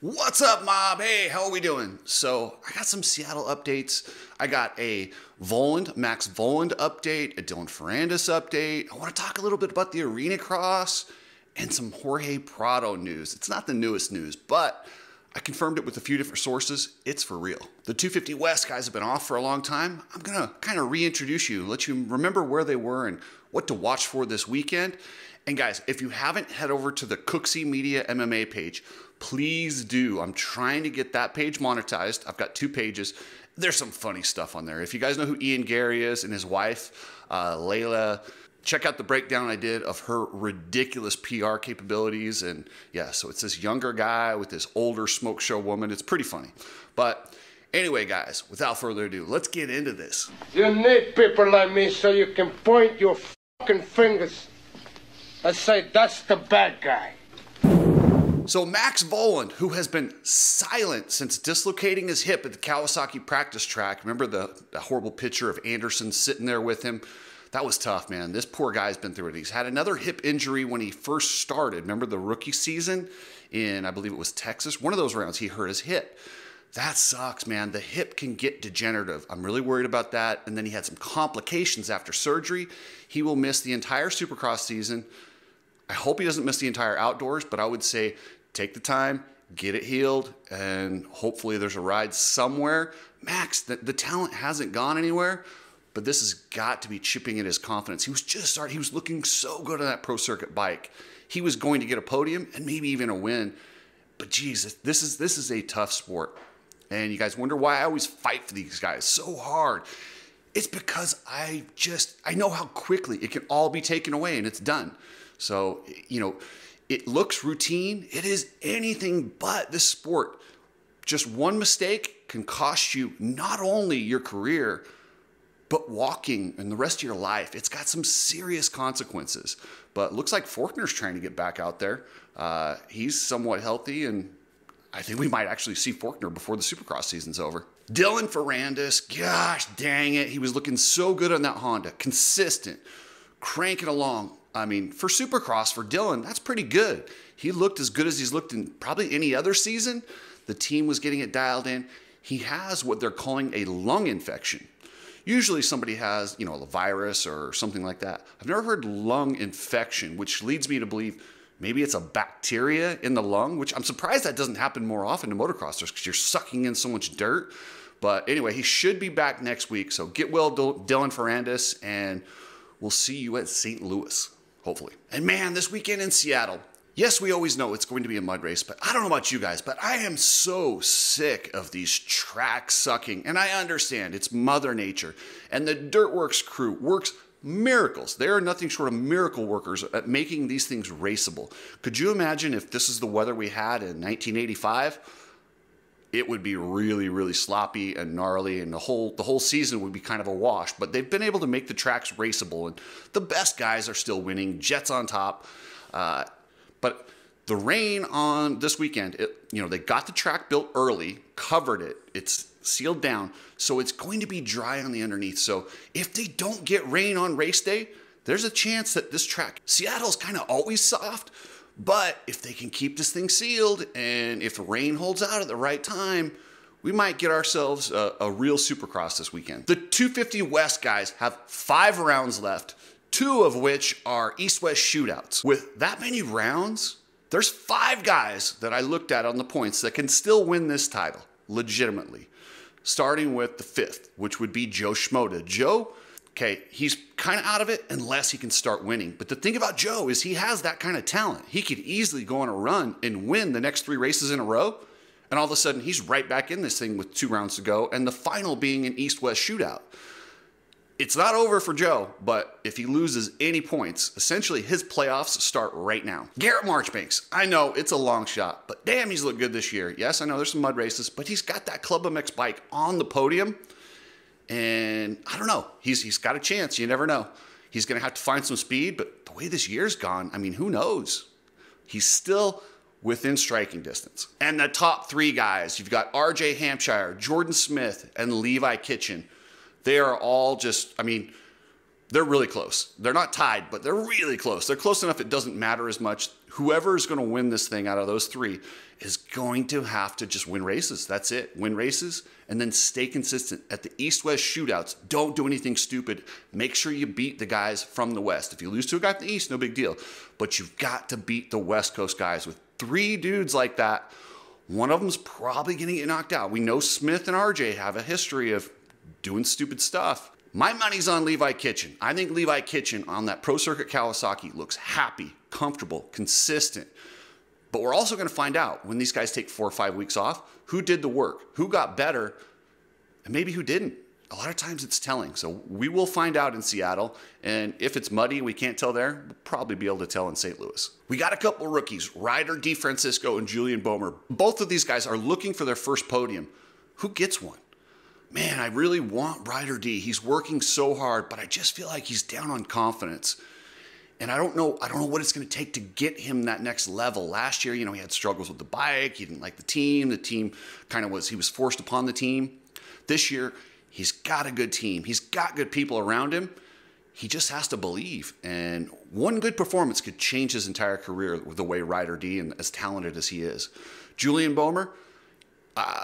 What's up, mob? Hey, how are we doing? So I got some Seattle updates. I got a Max Voland update, a Dylan Ferrandis update. I want to talk a little bit about the Arena Cross and some Jorge Prado news. It's not the newest news, but I confirmed it with a few different sources. It's for real. The 250 West guys have been off for a long time. I'm going to kind of reintroduce you, let you remember where they were and what to watch for this weekend. And guys, if you haven't, head over to the Cooksey Media MMA page. Please do. I'm trying to get that page monetized. I've got 2 pages. There's some funny stuff on there. If you guys know who Ian Gary is and his wife, Layla, check out the breakdown I did of her ridiculous PR capabilities. And yeah, so it's this younger guy with this older smoke show woman. It's pretty funny. But anyway, guys, without further ado, let's get into this. You need people like me so you can point your fucking fingers and say, that's the bad guy. So Max Voland, who has been silent since dislocating his hip at the Kawasaki practice track. Remember the horrible picture of Anderson sitting there with him? That was tough, man. This poor guy's been through it. He's had another hip injury when he first started. Remember the rookie season in, I believe it was Texas? One of those rounds, he hurt his hip. That sucks, man. The hip can get degenerative. I'm really worried about that. And then he had some complications after surgery. He will miss the entire Supercross season. I hope he doesn't miss the entire outdoors, but I would say take the time, get it healed, and hopefully there's a ride somewhere. Max, the talent hasn't gone anywhere, but this has got to be chipping at his confidence. He was just starting. He was looking so good on that pro circuit bike. He was going to get a podium and maybe even a win. But Jesus, this is a tough sport. And you guys wonder why I always fight for these guys so hard. It's because I know how quickly it can all be taken away and it's done. So, you know, it looks routine. It is anything but this sport. Just one mistake can cost you not only your career, but walking and the rest of your life. It's got some serious consequences. But looks like Faulkner's trying to get back out there. He's somewhat healthy, and I think we might actually see Faulkner before the Supercross season's over. Dylan Ferrandis, gosh dang it. He was looking so good on that Honda. Consistent, cranking along. I mean, for Supercross, for Dylan, that's pretty good. He looked as good as he's looked in probably any other season. The team was getting it dialed in. He has what they're calling a lung infection. Usually somebody has, you know, a virus or something like that. I've never heard lung infection, which leads me to believe maybe it's a bacteria in the lung, which I'm surprised that doesn't happen more often to motocrossers because you're sucking in so much dirt. But anyway, he should be back next week. So get well, Dylan Ferrandis, and we'll see you at St. Louis. Hopefully. And man, this weekend in Seattle, yes, we always know it's going to be a mud race, but I don't know about you guys, but I am so sick of these tracks sucking. And I understand it's Mother Nature. And the Dirtworks crew works miracles. They are nothing short of miracle workers at making these things raceable. Could you imagine if this is the weather we had in 1985? It would be really, really sloppy and gnarly, and the whole season would be kind of a wash. But they've been able to make the tracks raceable, and the best guys are still winning. Jets on top. But the rain on this weekend, they got the track built early, covered it. It's sealed down, so it's going to be dry on the underneath. So if they don't get rain on race day, there's a chance that this track, Seattle's kind of always soft. But if they can keep this thing sealed and if the rain holds out at the right time, we might get ourselves a real Supercross this weekend. The 250 West guys have 5 rounds left, 2 of which are East-West shootouts. With that many rounds, there's 5 guys that I looked at on the points that can still win this title, legitimately. Starting with the 5th, which would be Joe Schmoda. Joe, okay, he's kind of out of it unless he can start winning. But the thing about Joe is he has that kind of talent. He could easily go on a run and win the next 3 races in a row. And all of a sudden, he's right back in this thing with 2 rounds to go. And the final being an East-West shootout. It's not over for Joe, but if he loses any points, essentially his playoffs start right now. Garrett Marchbanks, I know it's a long shot, but damn, he's looked good this year. Yes, I know there's some mud races, but he's got that Club MX bike on the podium. And I don't know, he's got a chance. You never know. He's going to have to find some speed, but the way this year's gone, I mean, who knows? He's still within striking distance. And the top 3 guys, you've got RJ Hampshire, Jordan Smith, and Levi Kitchen. They are all just, I mean, They're really close. They're not tied, but they're really close. They're close enough it doesn't matter as much. Whoever is going to win this thing out of those three is going to have to just win races. That's it. Win races and then stay consistent. At the East-West shootouts, don't do anything stupid. Make sure you beat the guys from the West. If you lose to a guy from the East, no big deal. But you've got to beat the West Coast guys. With three dudes like that, one of them's probably going to get knocked out. We know Smith and RJ have a history of doing stupid stuff. My money's on Levi Kitchen. I think Levi Kitchen on that Pro Circuit Kawasaki looks happy, comfortable, consistent. But we're also going to find out when these guys take 4 or 5 weeks off, who did the work, who got better, and maybe who didn't. A lot of times it's telling. So we will find out in Seattle. And if it's muddy and we can't tell there, we'll probably be able to tell in St. Louis. We got a couple of rookies, Ryder DeFrancisco and Julian Boehmer. Both of these guys are looking for their first podium. Who gets one? Man, I really want Ryder D. He's working so hard, but I just feel like he's down on confidence. And I don't know what it's going to take to get him that next level. Last year, he had struggles with the bike. He didn't like the team. The team he was forced upon the team. This year, he's got a good team. He's got good people around him. He just has to believe. And one good performance could change his entire career with the way Ryder D and as talented as he is. Julian Boehmer,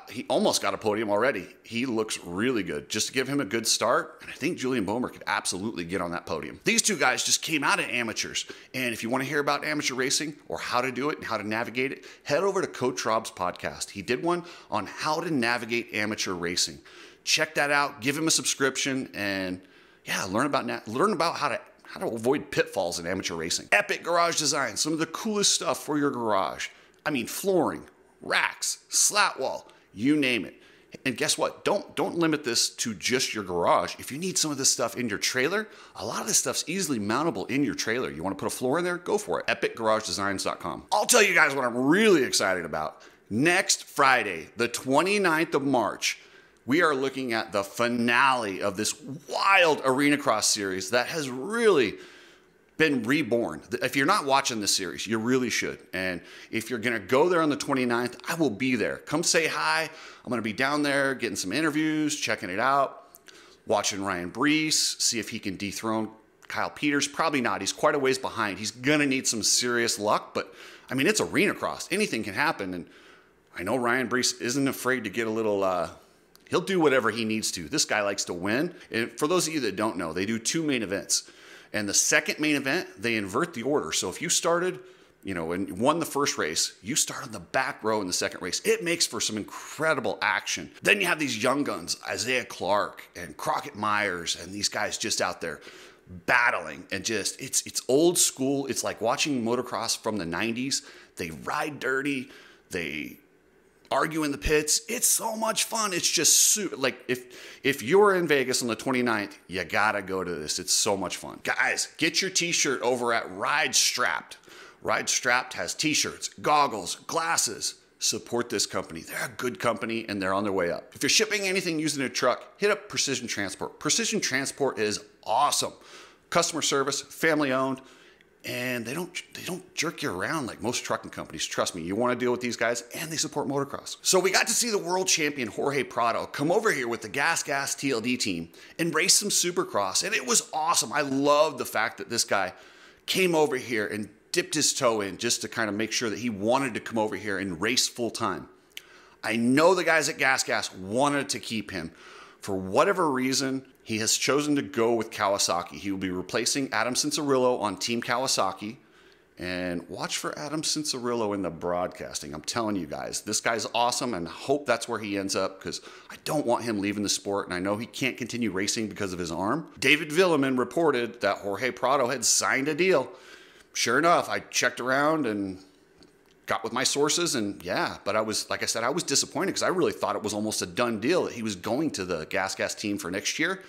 he almost got a podium already. He looks really good. Just to give him a good start, and I think Julian Boehmer could absolutely get on that podium. These two guys just came out of amateurs, and if you want to hear about amateur racing or how to do it and how to navigate it, head over to Coach Rob's podcast. He did one on how to navigate amateur racing. Check that out. Give him a subscription, and yeah, learn about how to avoid pitfalls in amateur racing. Epic Garage Design, some of the coolest stuff for your garage. I mean, flooring, racks, slat wall, you name it. And guess what? Don't limit this to just your garage. If you need some of this stuff in your trailer, a lot of this stuff's easily mountable in your trailer. You want to put a floor in there? Go for it. EpicGarageDesigns.com. I'll tell you guys what I'm really excited about. Next Friday, the 29th of March, we are looking at the finale of this wild Arena Cross series that has really been reborn. If you're not watching this series, you really should. And if you're going to go there on the 29th, I will be there. Come say hi. I'm going to be down there getting some interviews, checking it out, watching Ryan Brees, see if he can dethrone Kyle Peters. Probably not. He's quite a ways behind. He's going to need some serious luck, but I mean, it's Arena Cross. Anything can happen. And I know Ryan Brees isn't afraid to get a little, he'll do whatever he needs to. This guy likes to win. And for those of you that don't know, they do 2 main events. And the second main event, they invert the order. So if you started, and won the first race, you start on the back row in the second race. It makes for some incredible action. Then you have these young guns, Isaiah Clark and Crockett Myers, and these guys just out there battling. And just, it's old school. It's like watching motocross from the 90s. They ride dirty. They argue in the pits. It's so much fun. It's just like if you're in Vegas on the 29th, you gotta go to this. It's so much fun. Guys, get your t-shirt over at Ride Strapped. Ride Strapped has t-shirts, goggles, glasses. Support this company. They're a good company and they're on their way up. If you're shipping anything using a truck, hit up Precision Transport. Precision Transport is awesome. Customer service, family owned. And they don't jerk you around like most trucking companies. Trust me, you want to deal with these guys, and they support motocross. So we got to see the world champion Jorge Prado come over here with the Gas TLD team and race some Supercross, and it was awesome. I love the fact that this guy came over here and dipped his toe in just to kind of make sure that he wanted to come over here and race full time. I know the guys at Gas wanted to keep him. For whatever reason, he has chosen to go with Kawasaki. He will be replacing Adam Cincerillo on Team Kawasaki. And watch for Adam Cincerillo in the broadcasting. I'm telling you guys, this guy's awesome, and I hope that's where he ends up because I don't want him leaving the sport, and I know he can't continue racing because of his arm. David Villeman reported that Jorge Prado had signed a deal. Sure enough, I checked around and got with my sources, and yeah, but I was disappointed because I really thought it was almost a done deal that he was going to the Gas team for next year.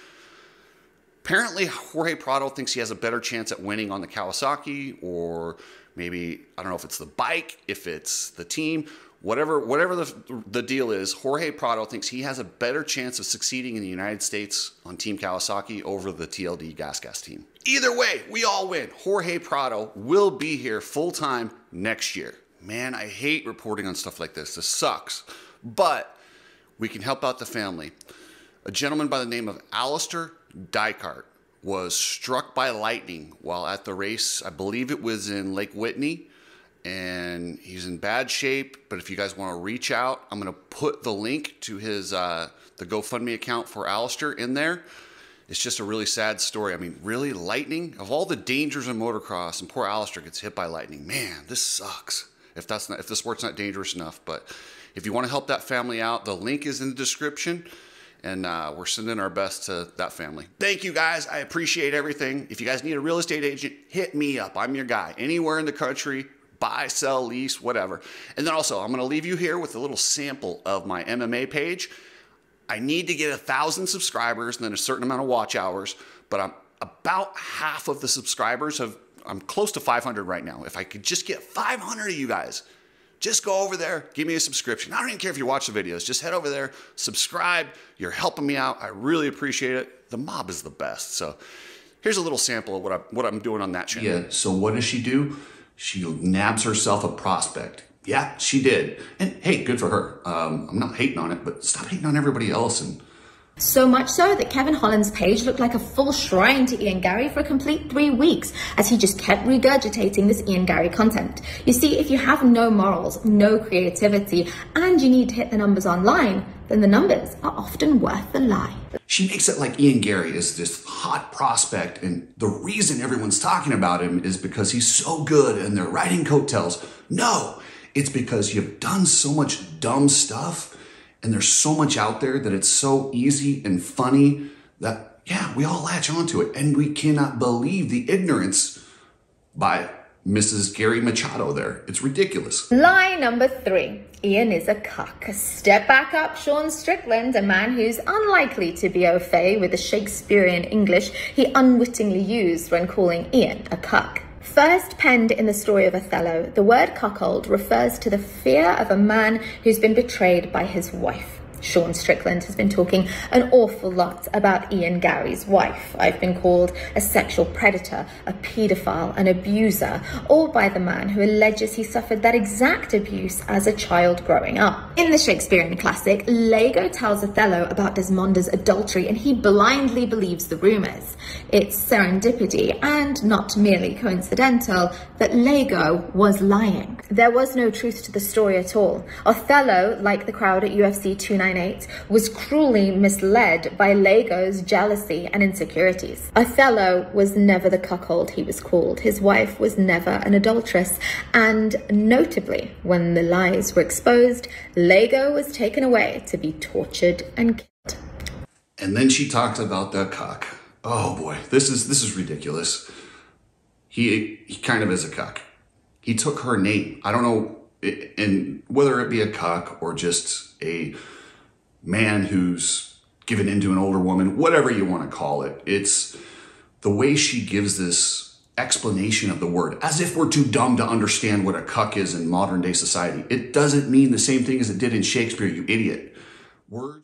Apparently, Jorge Prado thinks he has a better chance at winning on the Kawasaki, or maybe, I don't know if it's the bike, if it's the team, whatever the deal is, Jorge Prado thinks he has a better chance of succeeding in the United States on Team Kawasaki over the TLD Gas team. Either way, we all win. Jorge Prado will be here full-time next year. Man, I hate reporting on stuff like this. This sucks. But we can help out the family. A gentleman by the name of Alistair Dykart was struck by lightning while at the race. I believe it was in Lake Whitney, and he's in bad shape. But if you guys want to reach out, I'm going to put the link to his the GoFundMe account for Alistair in there. It's just a really sad story. I mean, really, lightning? Of all the dangers in motocross, and poor Alistair gets hit by lightning. Man, this sucks. If the sport's not dangerous enough. But if you want to help that family out, the link is in the description, and we're sending our best to that family. Thank you, guys. I appreciate everything. If you guys need a real estate agent, hit me up. I'm your guy. Anywhere in the country, buy, sell, lease, whatever. And then also, I'm going to leave you here with a little sample of my MMA page. I need to get 1,000 subscribers and then a certain amount of watch hours, but I'm about half of the subscribers I'm close to 500 right now. If I could just get 500 of you guys, just go over there, give me a subscription. I don't even care if you watch the videos. Just head over there, subscribe. You're helping me out. I really appreciate it. The mob is the best. So here's a little sample of what I'm doing on that channel. Yeah, so what does she do? She nabs herself a prospect. Yeah, she did. And hey, good for her. I'm not hating on it, but stop hating on everybody else. And so much so that Kevin Holland's page looked like a full shrine to Ian Gary for a complete 3 weeks, as he just kept regurgitating this Ian Gary content. You see, if you have no morals, no creativity, and you need to hit the numbers online, then the numbers are often worth the lie. She makes it like Ian Gary is this hot prospect, and the reason everyone's talking about him is because he's so good and they're riding coattails. No, it's because you've done so much dumb stuff and there's so much out there that it's so easy and funny that, yeah, we all latch onto it. And we cannot believe the ignorance by Mrs. Gary Machado there. It's ridiculous. Lie number 3. Ian is a cuck. Step back up, Sean Strickland, a man who's unlikely to be au fait with the Shakespearean English he unwittingly used when calling Ian a cuck. First penned in the story of Othello, the word cuckold refers to the fear of a man who's been betrayed by his wife. Sean Strickland has been talking an awful lot about Ian Gary's wife. I've been called a sexual predator, a paedophile, an abuser, all by the man who alleges he suffered that exact abuse as a child growing up. In the Shakespearean classic, Iago tells Othello about Desmonda's adultery and he blindly believes the rumors. It's serendipity and not merely coincidental that Iago was lying. There was no truth to the story at all. Othello, like the crowd at UFC 298, was cruelly misled by Iago's jealousy and insecurities. Othello was never the cuckold he was called. His wife was never an adulteress. And notably, when the lies were exposed, Iago was taken away to be tortured and killed. And then she talks about the cuck. Oh boy, this is ridiculous. He kind of is a cuck. He took her name. I don't know, and whether it be a cuck or just a man who's given into an older woman, whatever you want to call it. It's the way she gives this explanation of the word, as if we're too dumb to understand what a cuck is in modern day society. It doesn't mean the same thing as it did in Shakespeare, you idiot. Words